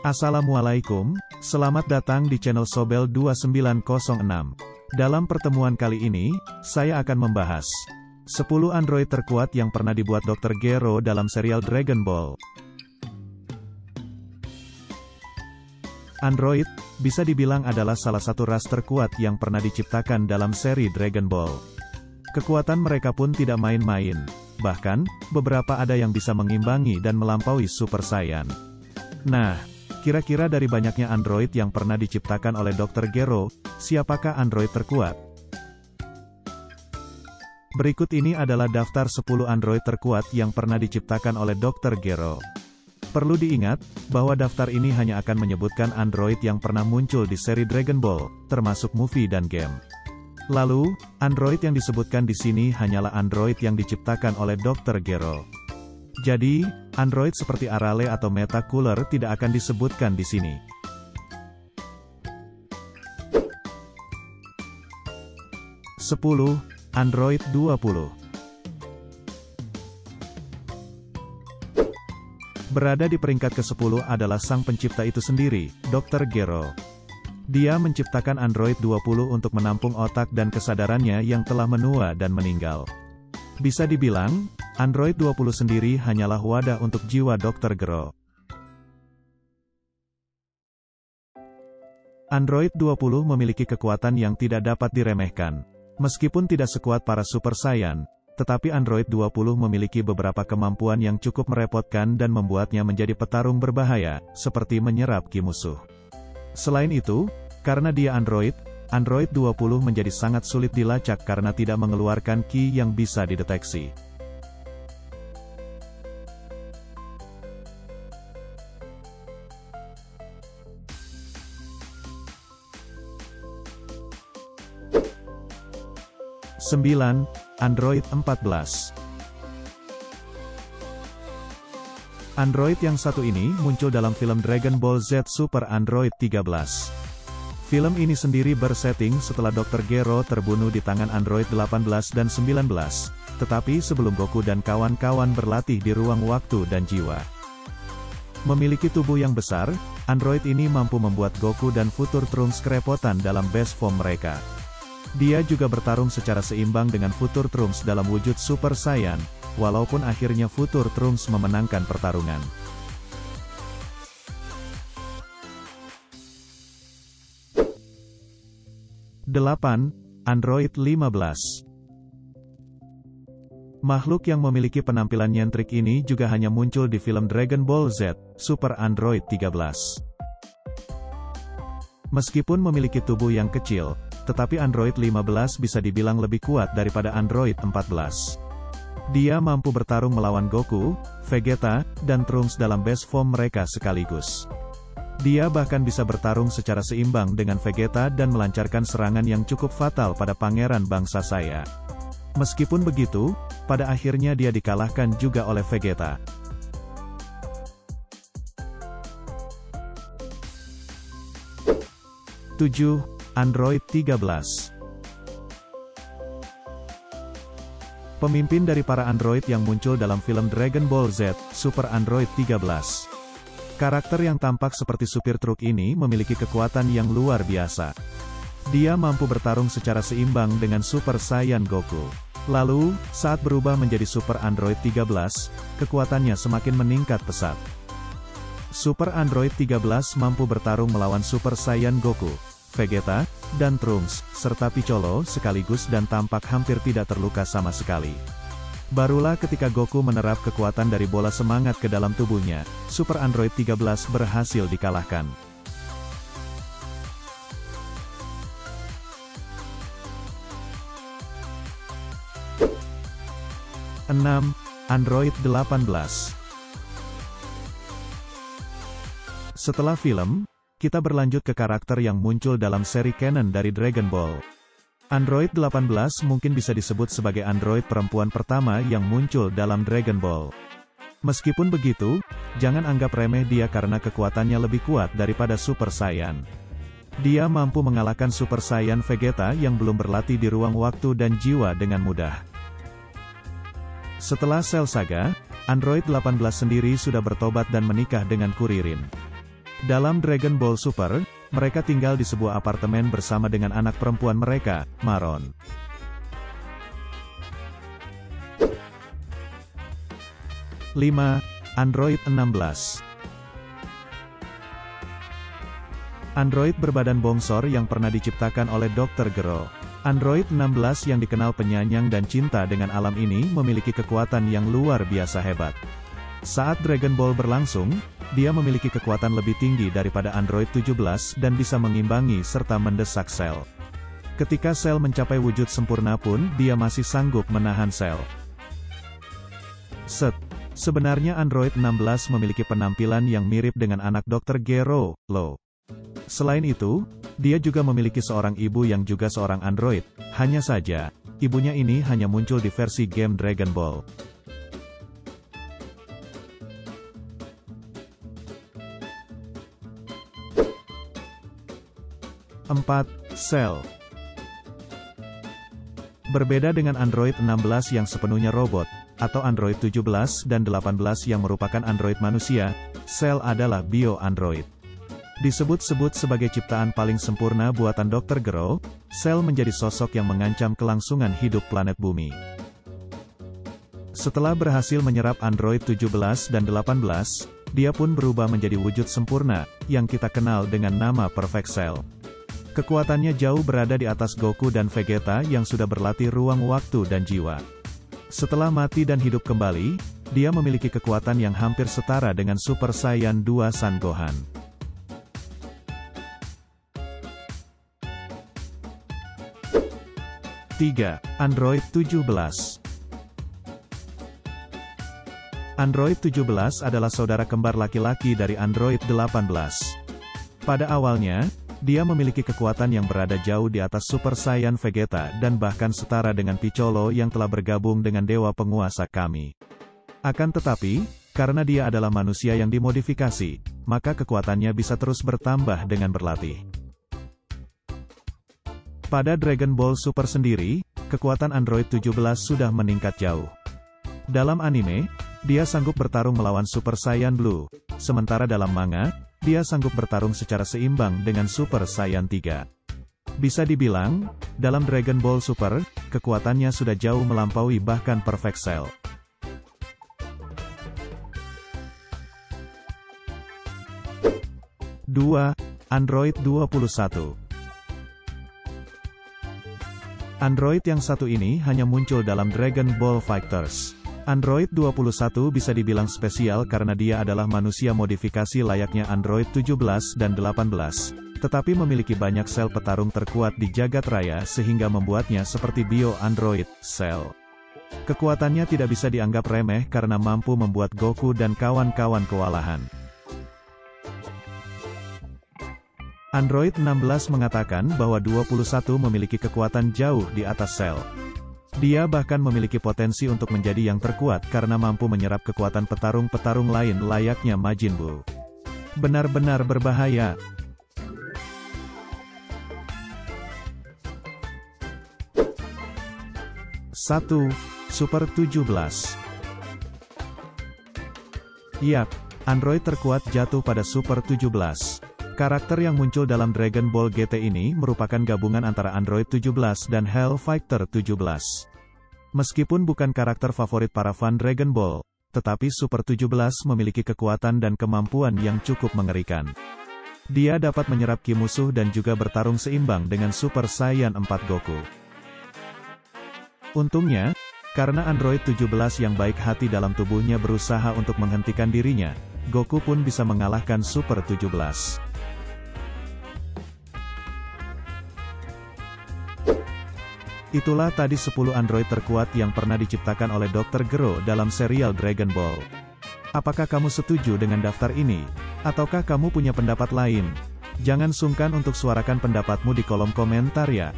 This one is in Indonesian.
Assalamualaikum, selamat datang di channel Sobel 2906. Dalam pertemuan kali ini, saya akan membahas 10 android terkuat yang pernah dibuat Dr. Gero dalam serial Dragon Ball. Android, bisa dibilang adalah salah satu ras terkuat yang pernah diciptakan dalam seri Dragon Ball. Kekuatan mereka pun tidak main-main, bahkan, beberapa ada yang bisa mengimbangi dan melampaui Super Saiyan. Nah, kira-kira dari banyaknya android yang pernah diciptakan oleh Dr. Gero, siapakah android terkuat? Berikut ini adalah daftar 10 android terkuat yang pernah diciptakan oleh Dr. Gero. Perlu diingat, bahwa daftar ini hanya akan menyebutkan android yang pernah muncul di seri Dragon Ball, termasuk movie dan game. Lalu, android yang disebutkan di sini hanyalah android yang diciptakan oleh Dr. Gero. Jadi, android seperti Arale atau Meta Cooler tidak akan disebutkan di sini. Android 20. Berada di peringkat ke-10 adalah sang pencipta itu sendiri, Dr. Gero. Dia menciptakan Android 20 untuk menampung otak dan kesadarannya yang telah menua dan meninggal. Bisa dibilang, Android 20 sendiri hanyalah wadah untuk jiwa Dr. Gero. Android 20 memiliki kekuatan yang tidak dapat diremehkan. Meskipun tidak sekuat para Super Saiyan, tetapi Android 20 memiliki beberapa kemampuan yang cukup merepotkan dan membuatnya menjadi petarung berbahaya, seperti menyerap ki musuh. Selain itu, karena dia Android 20 menjadi sangat sulit dilacak karena tidak mengeluarkan ki yang bisa dideteksi. Android 14. Android yang satu ini muncul dalam film Dragon Ball Z Super Android 13. Film ini sendiri bersetting setelah Dr. Gero terbunuh di tangan Android 18 dan 19, tetapi sebelum Goku dan kawan-kawan berlatih di ruang waktu dan jiwa. Memiliki tubuh yang besar, Android ini mampu membuat Goku dan Future Trunks kerepotan dalam best form mereka. Dia juga bertarung secara seimbang dengan Future Trunks dalam wujud Super Saiyan, walaupun akhirnya Future Trunks memenangkan pertarungan. Android 15. Makhluk yang memiliki penampilan nyentrik ini juga hanya muncul di film Dragon Ball Z, Super Android 13. Meskipun memiliki tubuh yang kecil, tetapi Android 15 bisa dibilang lebih kuat daripada Android 14. Dia mampu bertarung melawan Goku, Vegeta, dan Trunks dalam best form mereka sekaligus. Dia bahkan bisa bertarung secara seimbang dengan Vegeta dan melancarkan serangan yang cukup fatal pada pangeran bangsa saya. Meskipun begitu, pada akhirnya dia dikalahkan juga oleh Vegeta. Android 13. Pemimpin dari para android yang muncul dalam film Dragon Ball Z, Super Android 13. Karakter yang tampak seperti supir truk ini memiliki kekuatan yang luar biasa. Dia mampu bertarung secara seimbang dengan Super Saiyan Goku. Lalu, saat berubah menjadi Super Android 13, kekuatannya semakin meningkat pesat. Super Android 13 mampu bertarung melawan Super Saiyan Goku, Vegeta, dan Trunks, serta Piccolo sekaligus dan tampak hampir tidak terluka sama sekali. Barulah ketika Goku menerap kekuatan dari bola semangat ke dalam tubuhnya, Super Android 13 berhasil dikalahkan. Android 18. Setelah film, kita berlanjut ke karakter yang muncul dalam seri canon dari Dragon Ball. Android 18 mungkin bisa disebut sebagai android perempuan pertama yang muncul dalam Dragon Ball. Meskipun begitu, jangan anggap remeh dia karena kekuatannya lebih kuat daripada Super Saiyan. Dia mampu mengalahkan Super Saiyan Vegeta yang belum berlatih di ruang waktu dan jiwa dengan mudah. Setelah Cell Saga, Android 18 sendiri sudah bertobat dan menikah dengan Kuririn. Dalam Dragon Ball Super, mereka tinggal di sebuah apartemen bersama dengan anak perempuan mereka, Maron. Android 16. Android berbadan bongsor yang pernah diciptakan oleh Dr. Gero. Android 16 yang dikenal penyayang dan cinta dengan alam ini memiliki kekuatan yang luar biasa hebat. Saat Dragon Ball berlangsung, dia memiliki kekuatan lebih tinggi daripada Android 17 dan bisa mengimbangi serta mendesak Cell. Ketika Cell mencapai wujud sempurna pun, dia masih sanggup menahan Cell. Sebenarnya Android 16 memiliki penampilan yang mirip dengan anak Dr. Gero, Lo. Selain itu, dia juga memiliki seorang ibu yang juga seorang android, hanya saja, ibunya ini hanya muncul di versi game Dragon Ball. Cell. Berbeda dengan Android 16 yang sepenuhnya robot, atau Android 17 dan 18 yang merupakan android manusia, Cell adalah bio-android. Disebut-sebut sebagai ciptaan paling sempurna buatan Dr. Gero, Cell menjadi sosok yang mengancam kelangsungan hidup planet bumi. Setelah berhasil menyerap Android 17 dan 18, dia pun berubah menjadi wujud sempurna, yang kita kenal dengan nama Perfect Cell. Kekuatannya jauh berada di atas Goku dan Vegeta yang sudah berlatih ruang waktu dan jiwa. Setelah mati dan hidup kembali, dia memiliki kekuatan yang hampir setara dengan Super Saiyan 2 Son Gohan. Android 17. Android 17 adalah saudara kembar laki-laki dari Android 18. Pada awalnya, dia memiliki kekuatan yang berada jauh di atas Super Saiyan Vegeta dan bahkan setara dengan Piccolo yang telah bergabung dengan Dewa Penguasa Kami. Akan tetapi, karena dia adalah manusia yang dimodifikasi, maka kekuatannya bisa terus bertambah dengan berlatih. Pada Dragon Ball Super sendiri, kekuatan Android 17 sudah meningkat jauh. Dalam anime, dia sanggup bertarung melawan Super Saiyan Blue, sementara dalam manga, dia sanggup bertarung secara seimbang dengan Super Saiyan 3. Bisa dibilang, dalam Dragon Ball Super, kekuatannya sudah jauh melampaui bahkan Perfect Cell. Android 21. Android yang satu ini hanya muncul dalam Dragon Ball FighterZ. Android 21 bisa dibilang spesial karena dia adalah manusia modifikasi layaknya Android 17 dan 18, tetapi memiliki banyak sel petarung terkuat di jagat raya sehingga membuatnya seperti bio-android, Cell. Kekuatannya tidak bisa dianggap remeh karena mampu membuat Goku dan kawan-kawan kewalahan. Android 16 mengatakan bahwa 21 memiliki kekuatan jauh di atas Cell. Dia bahkan memiliki potensi untuk menjadi yang terkuat karena mampu menyerap kekuatan petarung-petarung lain layaknya Majin Buu. Benar-benar berbahaya. Super 17. Yap, Android terkuat jatuh pada Super 17. Karakter yang muncul dalam Dragon Ball GT ini merupakan gabungan antara Android 17 dan Hellfighter 17. Meskipun bukan karakter favorit para fan Dragon Ball, tetapi Super 17 memiliki kekuatan dan kemampuan yang cukup mengerikan. Dia dapat menyerap ki musuh dan juga bertarung seimbang dengan Super Saiyan 4 Goku. Untungnya, karena Android 17 yang baik hati dalam tubuhnya berusaha untuk menghentikan dirinya, Goku pun bisa mengalahkan Super 17. Itulah tadi 10 android terkuat yang pernah diciptakan oleh Dr. Gero dalam serial Dragon Ball. Apakah kamu setuju dengan daftar ini? Ataukah kamu punya pendapat lain? Jangan sungkan untuk suarakan pendapatmu di kolom komentar ya.